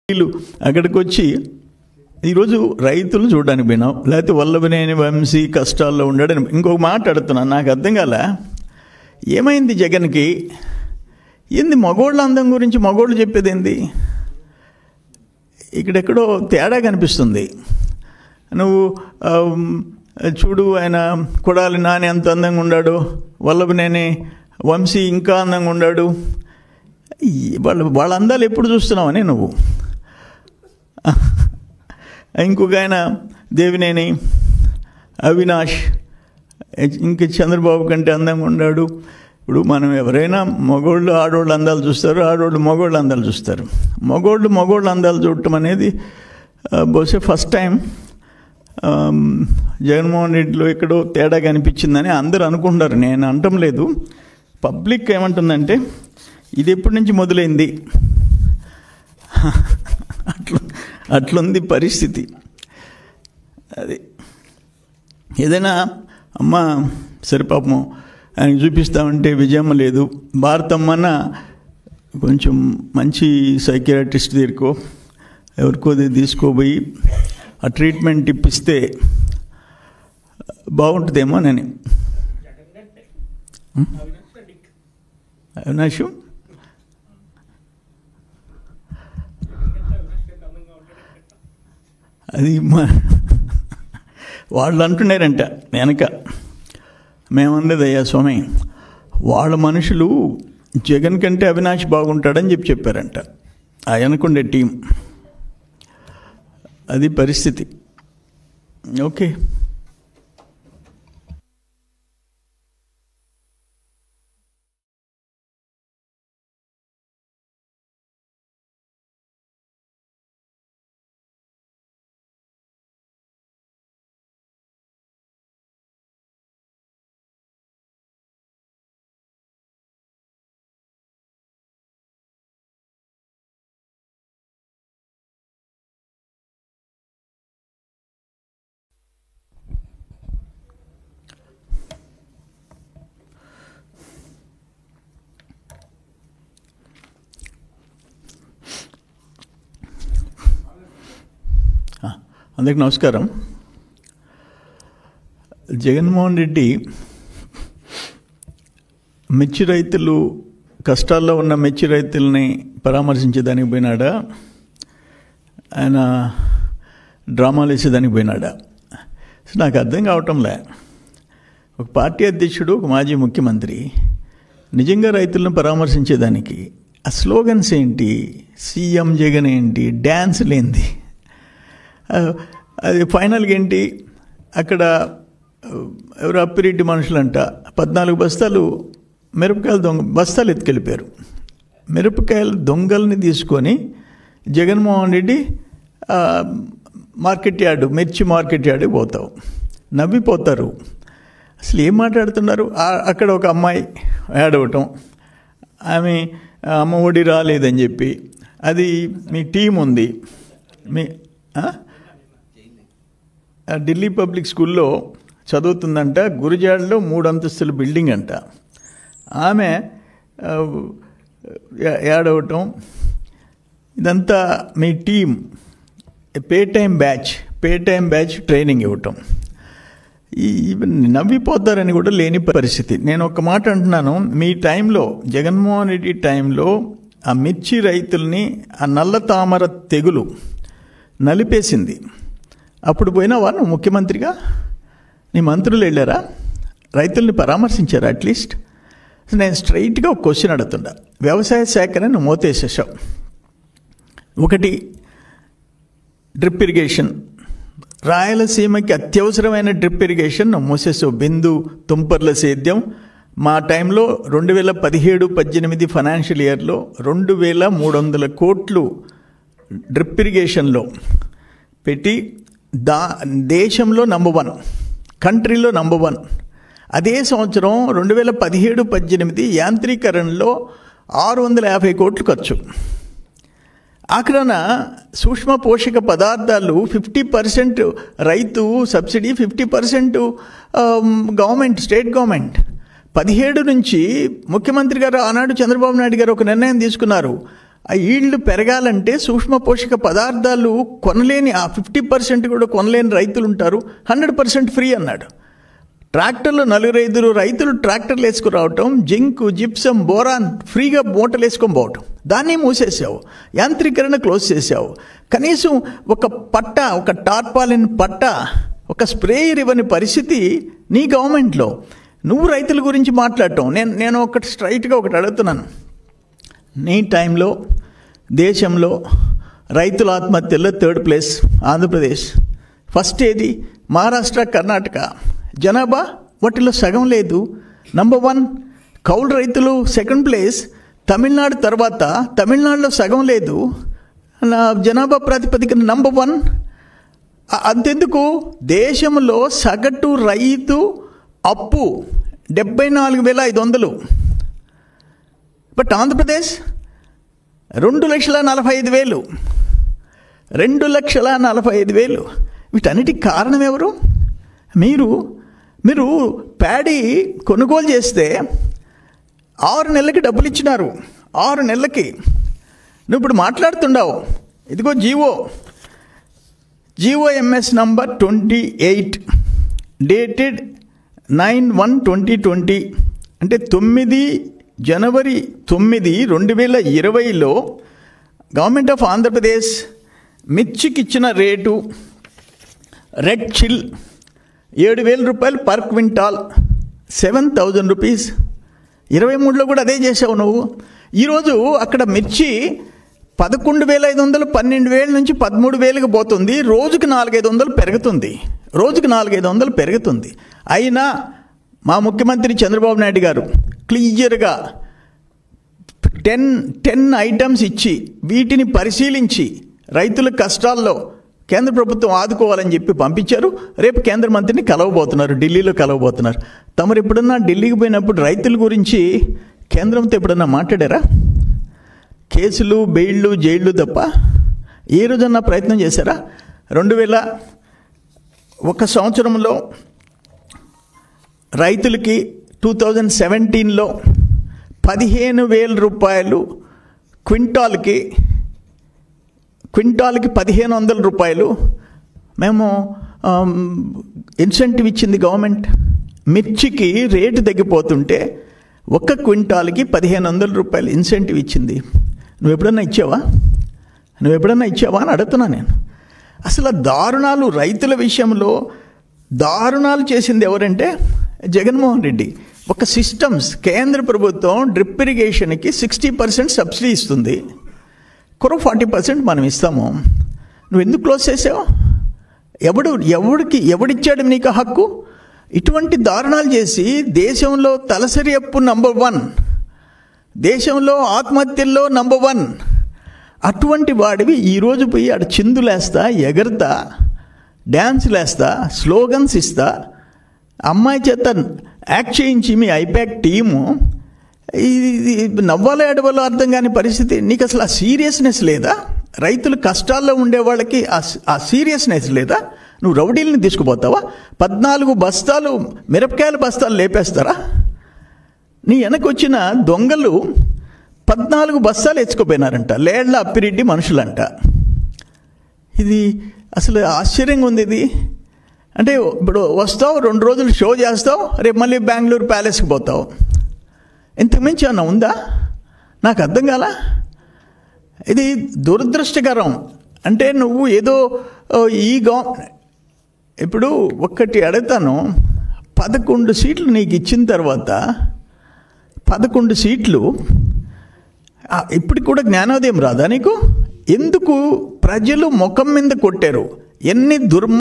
వీళ్ళు అక్కడికి వచ్చి ఈరోజు రైతులు చూడడానికి పోయినావు, లేకపోతే వల్లభనేని వంశీ కష్టాల్లో ఉండడని ఇంకొక మాట అడుగుతున్నాను. నాకు అర్థం కాల, ఏమైంది జగన్కి? ఏంది మగోళ్ళ అందం గురించి మగోళ్ళు చెప్పేది ఏంది? ఇక్కడెక్కడో తేడా కనిపిస్తుంది. నువ్వు చూడు, ఆయన కొడాలి నాని ఎంత అందంగా ఉన్నాడు, వల్లభనేని వంశీ ఇంకా అందంగా ఉన్నాడు. వాళ్ళ అందాలు ఎప్పుడు చూస్తున్నావని నువ్వు. ఇంకొక ఆయన దేవినేని అవినాష్ ఇంక చంద్రబాబు కంటే అందంగా ఉన్నాడు. ఇప్పుడు మనం ఎవరైనా మగోళ్ళు ఆడోళ్ళు అందాలు చూస్తారు, ఆడోళ్ళు మగోళ్ళు అందాలు చూస్తారు. మగోళ్ళు అందాలు చూడటం అనేది బహుశా ఫస్ట్ టైం జగన్మోహన్ రెడ్డిలో ఎక్కడో తేడా కనిపించిందని అందరూ అనుకుంటారు. నేను అనటం లేదు. పబ్లిక్ ఏమంటుందంటే ఇది ఎప్పటి నుంచి మొదలైంది, అట్లుంది పరిస్థితి. అది ఏదైనా అమ్మ సరే పాపం ఆయనకు చూపిస్తామంటే విజయమ్మ లేదు, భారతమ్మన్న కొంచెం మంచి సైకియాట్రిస్ట్ దగ్గరకో ఎవరికో తీసుకోపోయి ఆ ట్రీట్మెంట్ ఇప్పిస్తే బాగుంటుందేమో అని. అవినాష్ అది వాళ్ళు అంటున్నారంట వెనక. మేమన్నది అయ్యా స్వామి, వాళ్ళ మనుషులు జగన్ కంటే అవినాష్ బాగుంటాడని చెప్పారంట ఆయనకుండే టీం. అది పరిస్థితి. ఓకే, అందరికి నమస్కారం. జగన్మోహన్ రెడ్డి మిర్చి రైతులు కష్టాల్లో ఉన్న మిర్చి రైతుల్ని పరామర్శించేదానికి పోయినాడా, ఆయన డ్రామాలు వేసేదానికి పోయినాడా? నాకు అర్థం కావటంలే. ఒక పార్టీ అధ్యక్షుడు, ఒక మాజీ ముఖ్యమంత్రి నిజంగా రైతులను పరామర్శించేదానికి ఆ స్లోగన్స్ ఏంటి, సీఎం జగన్ ఏంటి, డ్యాన్సులు ఏంది, అది ఫైనల్గా ఏంటి? అక్కడ ఎవరు అప్పిరెడ్డి మనుషులంట 14 బస్తాలు మిరపకాయలు బస్తాలు ఎత్తుకెళ్ళిపోయారు. మిరపకాయలు దొంగల్ని తీసుకొని జగన్మోహన్ రెడ్డి మిర్చి మార్కెట్ యార్డ్కి పోతావు, నవ్విపోతారు. అసలు ఏం మాట్లాడుతున్నారు? అక్కడ ఒక అమ్మాయి యాడ్ అవ్వటం, ఆమె అమ్మ ఒడి రాలేదని చెప్పి, అది మీ టీం ఉంది, మీ ఢిల్లీ పబ్లిక్ స్కూల్లో చదువుతుందంట, గురిజాడలో 3 అంతస్తుల బిల్డింగ్ అంట. ఆమె యాడ్ అవ్వటం, ఇదంతా మీ team pay time batch training ఇవ్వటం. నవ్విపోతారని కూడా లేని పరిస్థితి. నేను ఒక మాట అంటున్నాను, మీ టైంలో జగన్మోహన్ రెడ్డి టైంలో ఆ మిర్చి రైతుల్ని ఆ నల్ల తామర తెగులు నలిపేసింది. అప్పుడు పోయినావా నువ్వు ముఖ్యమంత్రిగా? నీ మంత్రులు వెళ్ళారా? రైతుల్ని పరామర్శించారా అట్లీస్ట్? నేను స్ట్రైట్గా ఒక క్వశ్చన్ అడుగుతుండా. వ్యవసాయ శాఖని నువ్వు మోతేసేసావు. ఒకటి డ్రిప్ ఇరిగేషన్, రాయలసీమకి అత్యవసరమైన డ్రిప్ ఇరిగేషన్ నువ్వు మూసేసావు. బిందు తుంపర్ల సేద్యం మా టైంలో 2017-18 ఫైనాన్షియల్ ఇయర్లో 2300 కోట్లు డ్రిప్ ఇరిగేషన్లో పెట్టి దేశంలో నంబర్ 1, కంట్రీలో నంబర్ 1. అదే సంవత్సరం 2017-18 యాంత్రీకరణలో 650 కోట్లు ఖర్చు. ఆఖరణ సూక్ష్మ పోషక పదార్థాలు 50% రైతు సబ్సిడీ, 50% గవర్నమెంట్, స్టేట్ గవర్నమెంట్. 17 నుంచి ముఖ్యమంత్రి గారు ఆనాడు చంద్రబాబు నాయుడు గారు ఒక నిర్ణయం తీసుకున్నారు. ఆ ఈల్డ్ పెరగాలంటే సూక్ష్మ పోషక పదార్థాలు కొనలేని, ఆ 50% కూడా కొనలేని రైతులు ఉంటారు. 100% ఫ్రీ అన్నాడు. ట్రాక్టర్లు 4-5 రైతులు ట్రాక్టర్లు వేసుకురావటం, జింకు, జిప్సం, బోరాన్ ఫ్రీగా మూటలు వేసుకొని పోవటం. దాన్ని మూసేసావు, యాంత్రీకరణ క్లోజ్ చేసావు. కనీసం ఒక టార్పాలిన్ పట్ట, ఒక స్ప్రేయర్ ఇవ్వని పరిస్థితి నీ గవర్నమెంట్లో. నువ్వు రైతుల గురించి మాట్లాడటం. నేను ఒకటి స్ట్రైట్గా ఒకటి అడుగుతున్నాను. నీ టైంలో దేశంలో రైతుల ఆత్మహత్యల్లో 3rd ప్లేస్ ఆంధ్రప్రదేశ్, ఫస్ట్ ఏది మహారాష్ట్ర, కర్ణాటక. జనాభా వాటిలో సగం లేదు. నంబర్ 1 కౌలు రైతులు 2nd ప్లేస్, తమిళనాడు తర్వాత. తమిళనాడులో సగం లేదు. జనాభా ప్రాతిపదికన నంబర్ 1. అంతెందుకు, దేశంలో సగటు రైతు అప్పు 74,500. బట్ ఆంధ్రప్రదేశ్ 2,45,000. 2,45,000. వీటన్నిటికి కారణం ఎవరు? మీరు ప్యాడీ కొనుగోలు చేస్తే 6 నెలలకి డబ్బులు ఇచ్చినారు. 6 నెలలకి నువ్వు ఇప్పుడు మాట్లాడుతుండవు. ఇదిగో GOMS నంబర్ 28 డేటెడ్ 9/1/2020, అంటే 9 జనవరి 9, 2020లో గవర్నమెంట్ ఆఫ్ ఆంధ్రప్రదేశ్ మిర్చికి ఇచ్చిన రేటు రెడ్ చిల్ 7,000 రూపాయలు పర్ క్వింటాల్, 7,000 రూపీస్. 23లో కూడా అదే చేసావు నువ్వు. ఈరోజు అక్కడ మిర్చి 11,500, 12,000 నుంచి 13,000కి పోతుంది. రోజుకి 400-500 పెరుగుతుంది. అయినా మా ముఖ్యమంత్రి చంద్రబాబు నాయుడు గారు క్లియర్గా 10 ఐటమ్స్ ఇచ్చి వీటిని పరిశీలించి రైతుల కష్టాల్లో కేంద్ర ప్రభుత్వం ఆదుకోవాలని చెప్పి పంపించారు. రేపు కేంద్ర మంత్రిని కలవబోతున్నారు, ఢిల్లీలో కలవబోతున్నారు. తమరు ఎప్పుడన్నా ఢిల్లీకి పోయినప్పుడు రైతుల గురించి కేంద్రంతో ఎప్పుడన్నా మాట్లాడారా? కేసులు, బెయిళ్ళు, జైళ్ళు తప్ప ఏ రోజన్నా ప్రయత్నం చేశారా? 2001 సంవత్సరంలో రైతులకి 2017లో 15,000 రూపాయలు క్వింటాల్కి 1,500 రూపాయలు మేము ఇన్సెంటివ్ ఇచ్చింది గవర్నమెంట్. మిర్చికి రేటు తగ్గిపోతుంటే 1 క్వింటాల్కి 1,500 రూపాయలు ఇన్సెంటివ్ ఇచ్చింది. నువ్వు ఎప్పుడన్నా ఇచ్చావా అని అడుగుతున్నా నేను. అసలు దారుణాలు, రైతుల విషయంలో దారుణాలు చేసింది ఎవరంటే జగన్మోహన్ రెడ్డి. ఒక సిస్టమ్స్, కేంద్ర ప్రభుత్వం డ్రిప్ ఇరిగేషన్కి 60% సబ్సిడీ ఇస్తుంది, 40% మనం ఇస్తాము. నువ్వు ఎందుకు క్లోజ్ చేసావు? ఎవడిచ్చాడు నీకు హక్కు? ఇటువంటి దారుణాలు చేసి దేశంలో తలసరి అప్పు నంబర్ 1, దేశంలో ఆత్మహత్యల్లో నంబర్ 1. అటువంటి వాడివి ఈరోజు పోయి ఆడ చిందులేస్తా, ఎగరతా, డ్యాన్సులు వేస్తా, స్లోగన్స్ ఇస్తా, అమ్మాయి చేత యాక్ట్ చేయించి మీ ఐపాక్ టీము ఇది నవ్వాలో ఏడవాలో అర్థం కాని పరిస్థితి. నీకు అసలు ఆ సీరియస్నెస్ లేదా? రైతులు కష్టాల్లో ఉండే వాళ్ళకి ఆ సీరియస్నెస్ లేదా? నువ్వు రౌడీలని తీసుకుపోతావా? 14 బస్తాలు మిరపకాయల బస్తాలు లేపేస్తారా? నీ వెనకొచ్చిన దొంగలు 14 బస్తాలు ఎత్తుకుపోయినారంట. లేళ్ల అప్పిరెడ్డి మనుషులంట. ఇది అసలు ఆశ్చర్యంగా ఉంది. ఇది అంటే ఇప్పుడు వస్తావు, 2 రోజులు షో చేస్తావు, రేపు మళ్ళీ బెంగళూరు ప్యాలెస్కి పోతావు. ఇంతకుమించి ఏమన్నా ఉందా? నాకు అర్థం కాల. ఇది దురదృష్టకరం. అంటే నువ్వు ఏదో ఇప్పుడు ఒక్కటి అడుగుతాను, 11 సీట్లు నీకు ఇచ్చిన తర్వాత 11 సీట్లు ఇప్పటికి కూడా జ్ఞానోదయం రాదా నీకు? ఎందుకు ప్రజలు ముఖం మీద కొట్టారు? ఎన్ని